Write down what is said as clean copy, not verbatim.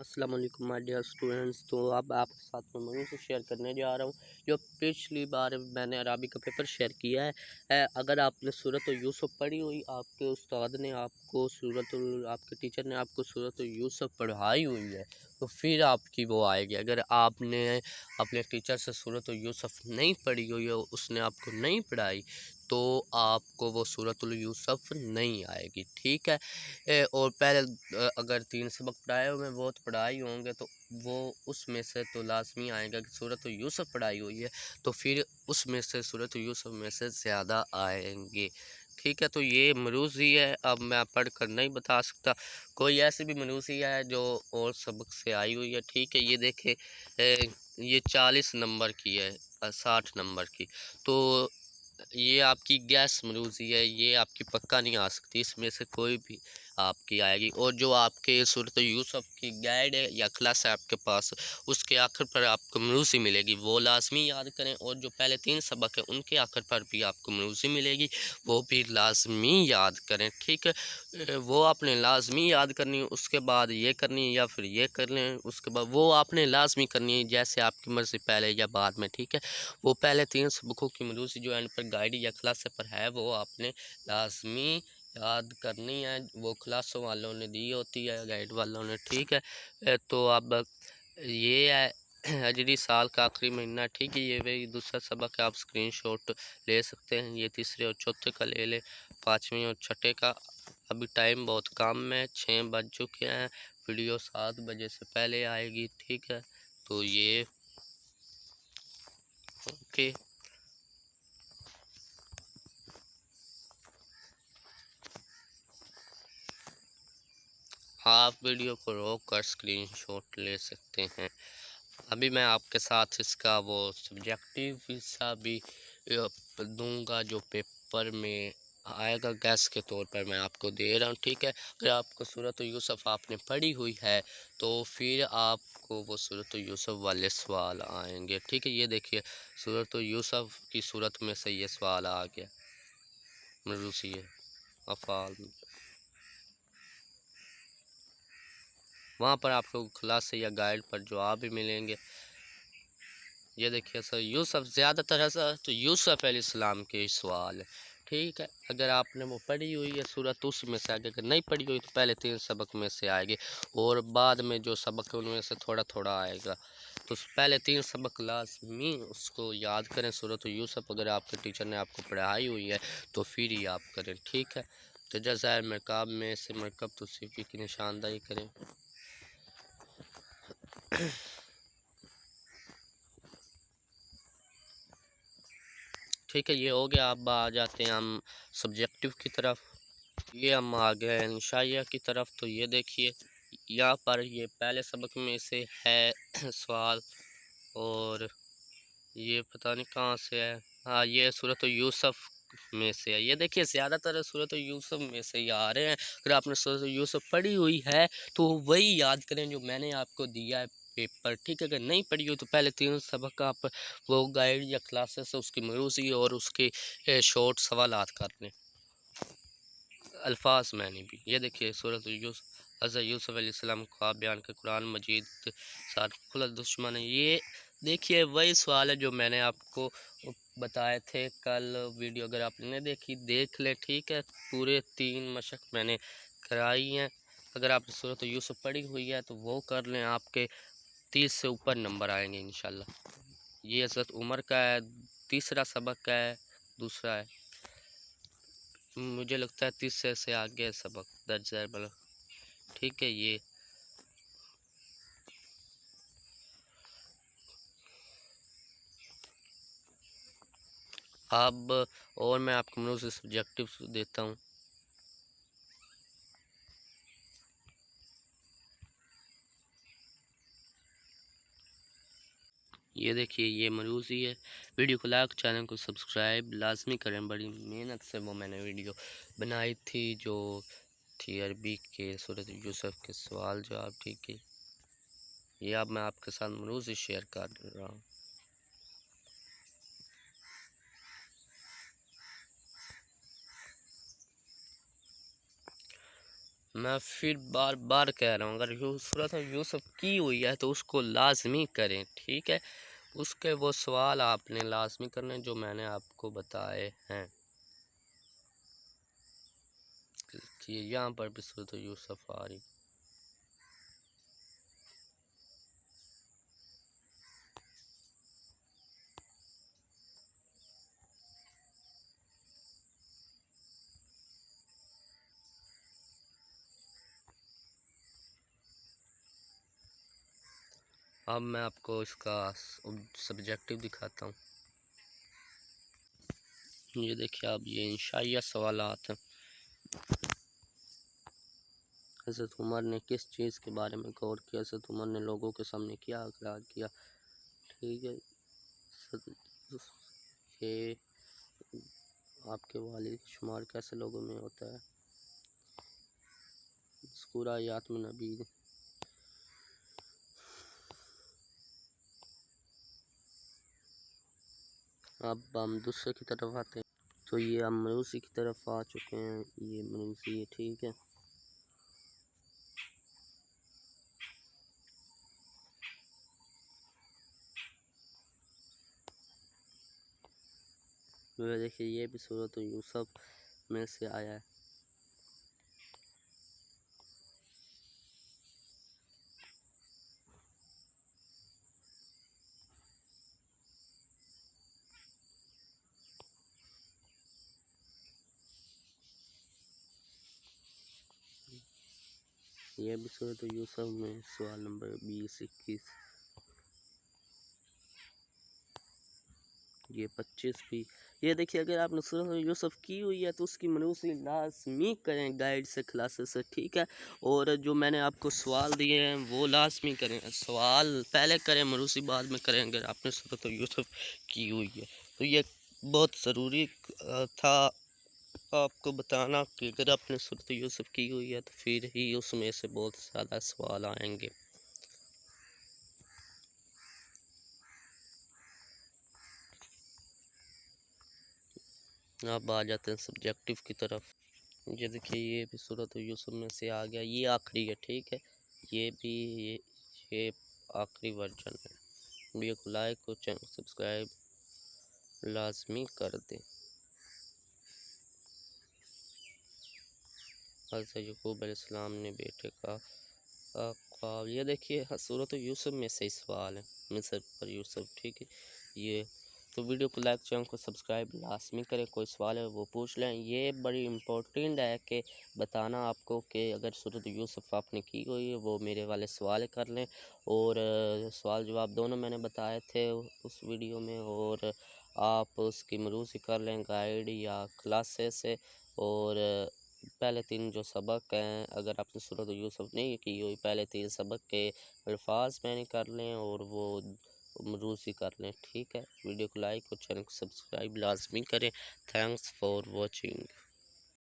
अस्सलाम वालेकुम my dear students. तो अब आपके साथ में मैं से शेयर करने जा रहा हूँ जो पिछली बार मैंने अरबी का पेपर शेयर किया है। अगर आपने सूरत यूसुफ पढ़ी हुई, आपके उस्ताद ने आपको आपके टीचर ने आपको सूरत यूसुफ पढ़ाई हुई है तो फिर आपकी वो आएगी। अगर आपने अपने टीचर से सूरत यूसुफ नहीं पढ़ी हुई है, उसने आपको नहीं पढ़ाई, तो आपको वो सूरतुल यूसुफ नहीं आएगी। ठीक है। और पहले अगर 3 सबक पढ़ाए हुए वो तो पढ़ाई होंगे, तो वो उसमें से तो लाज़मी आएगा कि सूरत यूसुफ पढ़ाई हुई है, तो फिर उसमें से सूरत यूसुफ में से ज़्यादा आएंगे। ठीक है। तो ये मरूज़ी है, अब मैं पढ़ कर नहीं बता सकता। कोई ऐसी भी मरूज़ी है जो और सबक से आई हुई है। ठीक है। ये देखे, ये 40 नंबर की है, 60 नंबर की। तो ये आपकी गैस मरूज़ी है, ये आपकी पक्का नहीं आ सकती, इसमें से कोई भी आपकी आएगी। और जो आपके सूरत यूसुफ की गाइड है या क्लास है आपके पास, उसके आखिर पर आपको मरूज़ी मिलेगी, वो लाजमी याद करें। और जो पहले 3 सबक है उनके आखिर पर भी आपको मरूज़ी मिलेगी, वो भी लाजमी याद करें। ठीक है। वो आपने लाजमी याद करनी है, उसके बाद ये करनी है या फिर ये कर लें, उसके बाद वो आपने लाजमी करनी है, जैसे आपकी मर्ज़ी, पहले या बाद में। ठीक है। वो पहले 3 सबकों की मरूज़ी जो एंड पर गाइड या क्लास पर है, वो आपने लाजमी याद करनी है। वो क्लास वालों ने दी होती है, गाइड वालों ने। ठीक है। तो अब ये है अजरी साल का आखिरी महीना। ठीक है। ये वही दूसरा सबक है, आप स्क्रीनशॉट ले सकते हैं। ये तीसरे और चौथे का ले लें, 5वें और छठे का। अभी टाइम बहुत कम है, 6 बज चुके हैं। वीडियो 7 बजे से पहले आएगी। ठीक है। तो ये ओके। आप वीडियो को रोक कर स्क्रीनशॉट ले सकते हैं। अभी मैं आपके साथ इसका वो सब्जेक्टिव हिस्सा भी दूंगा जो पेपर में आएगा, गैस के तौर पर मैं आपको दे रहा हूँ। ठीक है। अगर आपको सूरत यूसुफ आपने पढ़ी हुई है, तो फिर आपको वो सूरत यूसुफ वाले सवाल आएंगे। ठीक है। ये देखिए, सूरत यूसुफ की सूरत में से ये सवाल आ गया, मरूसी है अफ़ाल। वहाँ पर आपको क्लास से या गाइड पर जवाब भी मिलेंगे। ये देखिए सर, यूसुफ ज़्यादातर है सर, तो यूसुफ अलैहिस्सलाम के सवाल है। ठीक है। अगर आपने वो पढ़ी हुई है सूरत, उसमें से आगे, अगर नहीं पढ़ी हुई तो पहले 3 सबक में से आएगी, और बाद में जो सबक है उनमें से थोड़ा थोड़ा आएगा। तो पहले 3 सबक लाजमी उसको याद करें सूरत यूसुफ। अगर आपके टीचर ने आपको पढ़ाई हुई है तो फिर ही आप करें। ठीक है। तो जज़ायर मरकब में से मरकब तो सिफ़ी की निशानदाही करें। ठीक है। ये हो गया। अब आ जाते हैं हम सब्जेक्टिव की तरफ। ये हम आ गए हैं इंशाइया की तरफ। तो ये देखिए, यहाँ पर ये पहले सबक में से है सवाल, और ये पता नहीं कहाँ से है। हाँ, ये सूरत यूसुफ में से है। ये देखिए, ज़्यादातर सूरत यूसुफ में से ही आ रहे हैं। अगर आपने सूरत यूसुफ पढ़ी हुई है तो वही याद करें जो मैंने आपको दिया है पेपर। ठीक है। अगर नहीं पढ़ी हुई तो पहले 3 सबक आप वो गाइड या क्लासेस से उसकी मरूज़ी और उसके शॉर्ट सवालात कर लें, अल्फाज मैंने भी। ये देखिए, सूरत यूसुफ हज़रत यूसुफ अलैहिस्सलाम ख्वाब बयान के कुरान मजीद साथ खुला दुश्मन है। ये देखिए, वही सवाल है जो मैंने आपको बताए थे कल वीडियो। अगर आपने देखी, देख ले। ठीक है। पूरे 3 मशक मैंने कराई हैं। अगर आपने सूरत यूसुफ पढ़ी हुई है तो वो कर लें, आपके 30 से ऊपर नंबर आएंगे इंशाल्लाह। ये हज़रत उमर का है, तीसरा सबक का है, दूसरा है। मुझे लगता है 30 से आगे सबक दर्ज है मतलब। ठीक है। ये अब और मैं आपको मनु से सब्जेक्टिव देता हूँ। ये देखिए, ये मरूज़ी है। वीडियो को लाइक, चैनल को सब्सक्राइब लाजमी करें। बड़ी मेहनत से वो मैंने वीडियो बनाई थी जो थी अरबी के सूरत यूसुफ के सवाल जवाब। ठीक है। ये अब मैं आपके साथ मरूज़ी शेयर कर रहा हूँ। मैं फिर बार बार कह रहा हूँ, अगर सूरत यूसुफ की हुई है तो उसको लाजमी करें, ठीक है। उसके वो सवाल आपने लाजमी करने जो मैंने आपको बताए हैं कि यहाँ पर भी सूरत यूसुफ आ रही। अब मैं आपको इसका सब्जेक्टिव दिखाता हूँ। ये देखिए आप, ये इंशाइया सवालात हैं। हज़रत उमर ने किस चीज़ के बारे में गौर किया, हज़रत उमर ने लोगों के सामने क्या इकरार किया, ठीक है। ये आपके वालिद का शुमार कैसे लोगों में होता है, मज़कूरा आयात में नबी। अब हम दूसरे की तरफ आते हैं, तो ये हम मरूसी की तरफ आ चुके हैं। ये मरूसी है, ठीक है। तो देखिए ये भी सूरत यूसुफ में से आया है। ये भी सूरत यूसुफ में सवाल नंबर 20-21। ये 25 भी। ये देखिए अगर आपने सूरत यूसुफ की हुई है तो उसकी मनुसी लाजमी करें गाइड से, क्लासेस से, ठीक है। और जो मैंने आपको सवाल दिए हैं वो लाजमी करें, सवाल पहले करें मनुसी बाद में करें अगर आपने सूरत यूसुफ की हुई है। तो ये बहुत ज़रूरी था आपको बताना कि अगर आपने सूरत यूसुफ की हुई है तो फिर ही उसमें से बहुत ज़्यादा सवाल आएंगे। अब आ जाते हैं सब्जेक्टिव की तरफ। ये देखिए ये भी सूरत यूसुफ में से आ गया, ये आखिरी है, ठीक है। ये भी ये आखिरी वर्जन है। वीडियो को लाइक और चैनल सब्सक्राइब लाजमी कर दें। हज़रत यकूब अलैहिस्सलाम ने बेटे का ख्वाब। ये देखिए सूरत यूसुफ में से सवाल है, मिस्र पर यूसुफ, ठीक है। ये तो वीडियो को लाइक, चैनल को सब्सक्राइब लाजमी करें। कोई सवाल है वो पूछ लें। ये बड़ी इम्पोर्टेंट है कि बताना आपको कि अगर सूरत यूसुफ आपने की हुई है वो मेरे वाले सवाल कर लें। और सवाल जवाब दोनों मैंने बताए थे उस वीडियो में, और आप उसकी मरूसी कर लें गाइड या क्लासेस से। और पहले 3 जो सबक हैं, अगर आपने सूरत यूसुफ नहीं की हुई, पहले 3 सबक के अल्फाज मैंने कर लें और वो मरूसी कर लें, ठीक है। वीडियो को लाइक और चैनल को सब्सक्राइब लाजमी करें। Thanks for watching.